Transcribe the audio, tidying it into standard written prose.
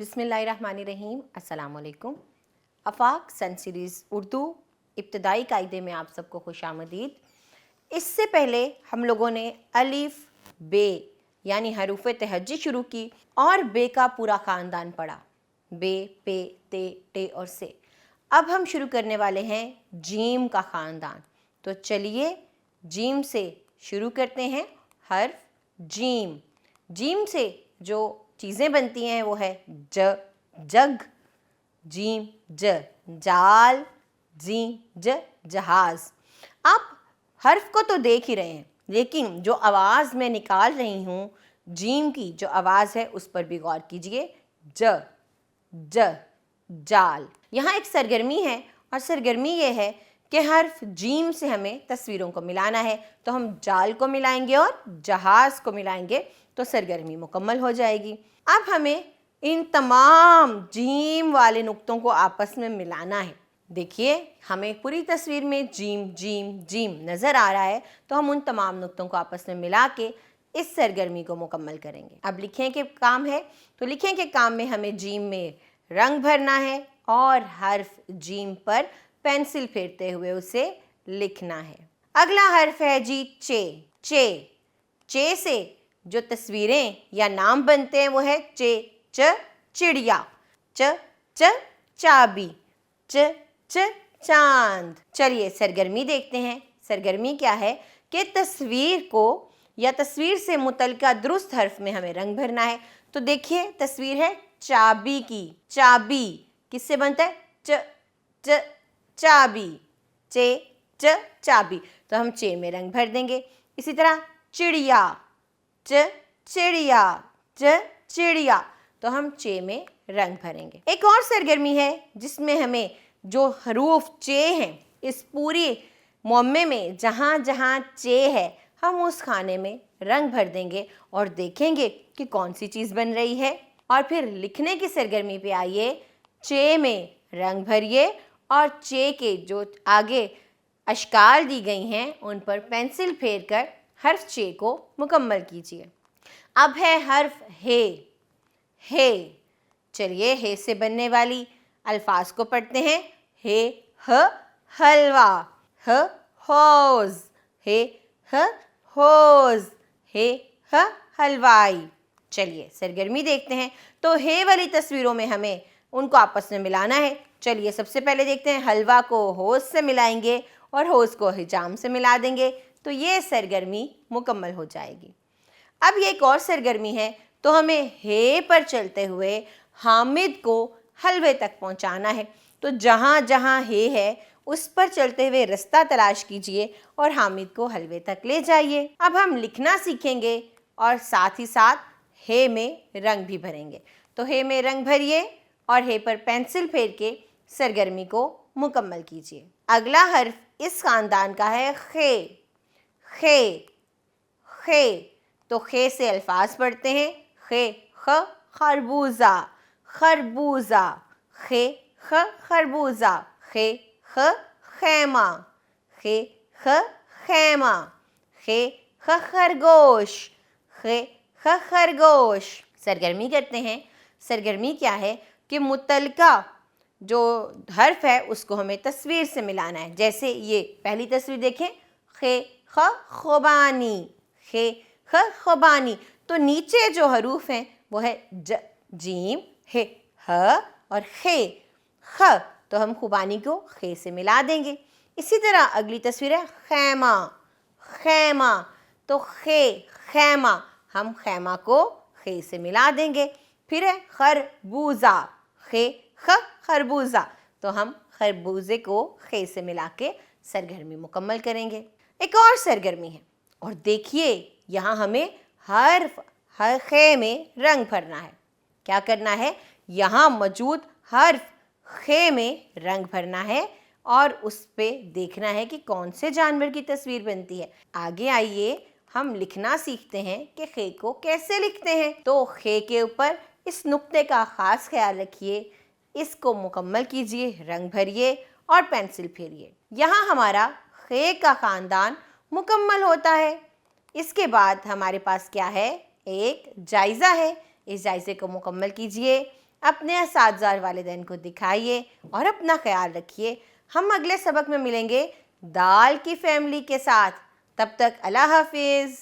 बिस्मिल्लाहिर्रहमानिर्रहीम। अस्सलाम वालेकुम। आफाक सन सीरीज़ उर्दू इब्तदाई कायदे में आप सबको खुशामदीद। इससे पहले हम लोगों ने अलिफ बे यानी हरूफ तहज्जी शुरू की और बे का पूरा ख़ानदान पढ़ा, बे, पे, ते, टे और से। अब हम शुरू करने वाले हैं जीम का ख़ानदान। तो चलिए जीम से शुरू करते हैं। हर्फ जीम। जीम से जो चीज़ें बनती हैं वो है ज, जग, जीम, ज, जाल, जीम, ज, जहाज़। आप हर्फ को तो देख ही रहे हैं, लेकिन जो आवाज़ मैं निकाल रही हूँ जीम की जो आवाज़ है उस पर भी गौर कीजिए। ज, ज, जाल। यहाँ एक सरगर्मी है और सरगर्मी ये है कि हर्फ जीम से हमें तस्वीरों को मिलाना है। तो हम जाल को मिलाएंगे और जहाज़ को मिलाएंगे तो सरगर्मी मुकम्मल हो जाएगी। अब हमें इन तमाम जीम वाले नुक्तों को आपस में मिलाना है। देखिए हमें पूरी तस्वीर में जीम जीम जीम नज़र आ रहा है, तो हम उन तमाम नुक्तों को आपस में मिला के इस सरगर्मी को मुकम्मल करेंगे। अब लिखें के काम है, तो लिखें के काम में हमें जीम में रंग भरना है और हर्फ जीम पर पेंसिल फेरते हुए उसे लिखना है। अगला हर्फ है जी चे। चे, चे से जो तस्वीरें या नाम बनते हैं वो है चे, च, चिड़िया, च, च, चाबी, च, च, चांद। चलिए सरगर्मी देखते हैं। सरगर्मी क्या है कि तस्वीर को या तस्वीर से मुतल्लिका दुरुस्त हर्फ में हमें रंग भरना है। तो देखिए तस्वीर है चाबी की। चाबी किससे बनता है? च, च, चाबी, चे, च, चाबी। तो हम चे में रंग भर देंगे। इसी तरह चिड़िया, च, चिड़िया, च, चिड़िया। तो हम चे में रंग भरेंगे। एक और सरगर्मी है जिसमें हमें जो हरूफ चे हैं इस पूरी मुअम्मे में जहाँ जहाँ चे है हम उस खाने में रंग भर देंगे और देखेंगे कि कौन सी चीज़ बन रही है। और फिर लिखने की सरगर्मी पे आइए। चे में रंग भरिए और चे के जो आगे अशकाल दी गई हैं उन पर पेंसिल फेर कर हर्फ चे को मुकम्मल कीजिए। अब है हर्फ हे। हे, चलिए हे से बनने वाली अल्फाज को पढ़ते हैं। हे, ह, हलवा, ह, हौज, हे, ह, हौज, हे, ह, हलवाई। चलिए सरगर्मी देखते हैं। तो हे वाली तस्वीरों में हमें उनको आपस में मिलाना है। चलिए सबसे पहले देखते हैं, हलवा को होश से मिलाएंगे और होश को हिजाम से मिला देंगे तो ये सरगर्मी मुकम्मल हो जाएगी। अब ये एक और सरगर्मी है, तो हमें हे पर चलते हुए हामिद को हलवे तक पहुंचाना है। तो जहाँ जहाँ हे है उस पर चलते हुए रास्ता तलाश कीजिए और हामिद को हलवे तक ले जाइए। अब हम लिखना सीखेंगे और साथ ही साथ हे में रंग भी भरेंगे। तो हे में रंग भरिए और हे पर पेंसिल फेर के सरगर्मी को मुकम्मल कीजिए। अगला हर्फ इस ख़ानदान का है खे। खे, खे। तो खे से अल्फाज पढ़ते हैं। खे, ख, खरबूजा, खरबूजा, खे, ख, खरबूजा, खे, ख, खैमा, खे, ख, खैमा, खे, ख, खरगोश, खे, ख, खरगोश। सरगर्मी करते हैं। सरगर्मी क्या है कि मुतल्लिका जो हर्फ है उसको हमें तस्वीर से मिलाना है। जैसे ये पहली तस्वीर देखें, खे, ख, खुबानी, खे, ख, खुबानी। तो नीचे जो हरूफ हैं वो है ज, जीम, हे, ह और खे, ख। तो हम खुबानी को खे से मिला देंगे। इसी तरह अगली तस्वीर है खैमा। खैमा, तो खे, खैमा, हम खैमा को खे से मिला देंगे। फिर है खरबूजा। खे, ख, खरबूजा। तो हम खरबूजे को खे से मिला के सरगर्मी मुकम्मल करेंगे। एक और सरगर्मी है और देखिए यहाँ हमें हर्फ हर खे में रंग भरना है। क्या करना है? यहाँ मौजूद हर्फ खे में रंग भरना है और उस पे देखना है कि कौन से जानवर की तस्वीर बनती है। आगे आइए हम लिखना सीखते हैं कि खे को कैसे लिखते हैं। तो खे के ऊपर इस नुक्ते का ख़ास ख्याल रखिए, इसको मुकम्मल कीजिए, रंग भरिए और पेंसिल फेरिए। यहाँ हमारा खे का ख़ानदान मुकम्मल होता है। इसके बाद हमारे पास क्या है? एक जायज़ा है। इस जायज़े को मुकम्मल कीजिए। اپنے اساتذہ اور والدین کو دکھائیے اور اپنا خیال رکھیے. ہم اگلے سبق میں ملیں گے دال کی فیملی کے ساتھ. تب تک اللہ حافظ.